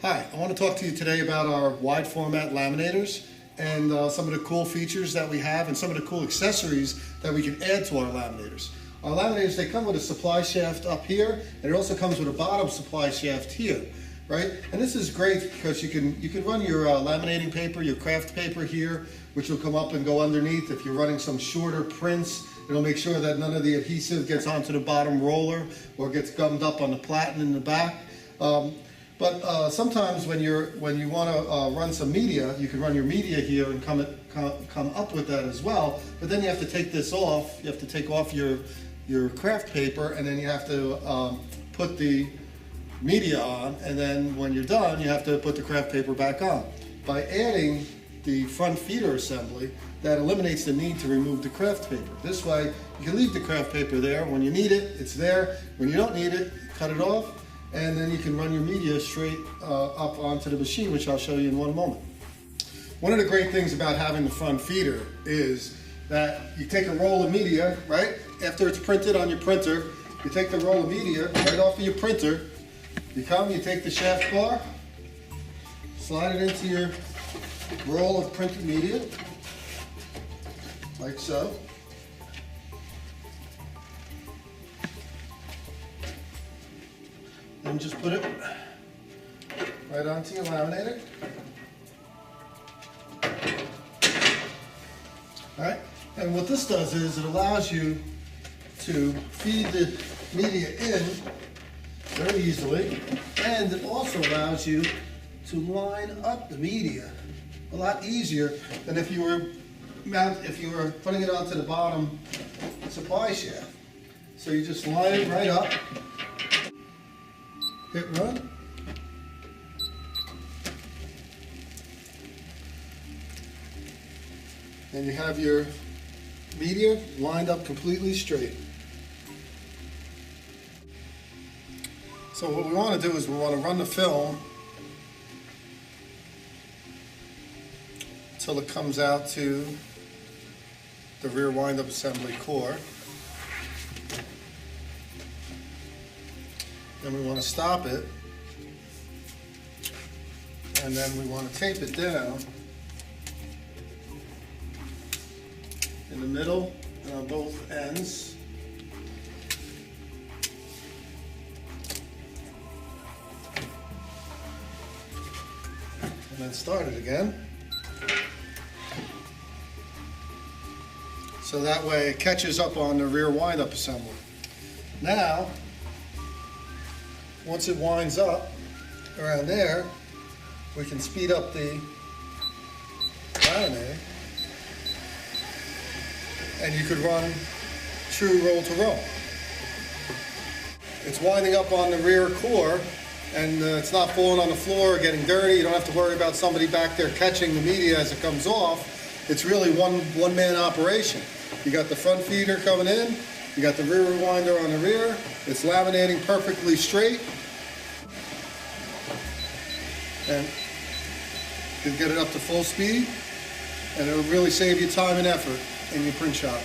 Hi, I want to talk to you today about our wide format laminators and some of the cool features that we have and some of the cool accessories that we can add to our laminators. Our laminators, they come with a supply shaft up here, and it also comes with a bottom supply shaft here, right? And this is great because you can run your laminating paper, your craft paper here, which will come up and go underneath. If you're running some shorter prints, it'll make sure that none of the adhesive gets onto the bottom roller or gets gummed up on the platen in the back. But sometimes when you want to run some media, you can run your media here and come up with that as well. But then you have to take this off. You have to take off your craft paper, and then you have to put the media on. And then when you're done, you have to put the craft paper back on. By adding the front feeder assembly, that eliminates the need to remove the craft paper. This way, you can leave the craft paper there. When you need it, it's there. When you don't need it, cut it off. And then you can run your media straight up onto the machine, which I'll show you in one moment. One of the great things about having the front feeder is that you take a roll of media, right? After it's printed on your printer, you take the roll of media right off of your printer. You take the shaft bar, slide it into your roll of printed media, like so. Then just put it right onto your laminator. Alright, and what this does is it allows you to feed the media in very easily, and it also allows you to line up the media a lot easier than if you were putting it onto the bottom supply shaft. So you just line it right up. Hit run. And you have your media lined up completely straight. So what we want to do is we want to run the film until it comes out to the rear wind-up assembly core. Then we want to stop it, and then we want to tape it down in the middle and on both ends. And then start it again. So that way it catches up on the rear wind-up assembly. Now, once it winds up around there, we can speed up the laminating, and you could run true roll to roll. It's winding up on the rear core, and it's not falling on the floor or getting dirty. You don't have to worry about somebody back there catching the media as it comes off. It's really one-man operation. You got the front feeder coming in, you got the rear winder on the rear. It's laminating perfectly straight. And you can get it up to full speed, and it'll really save you time and effort in your print shop.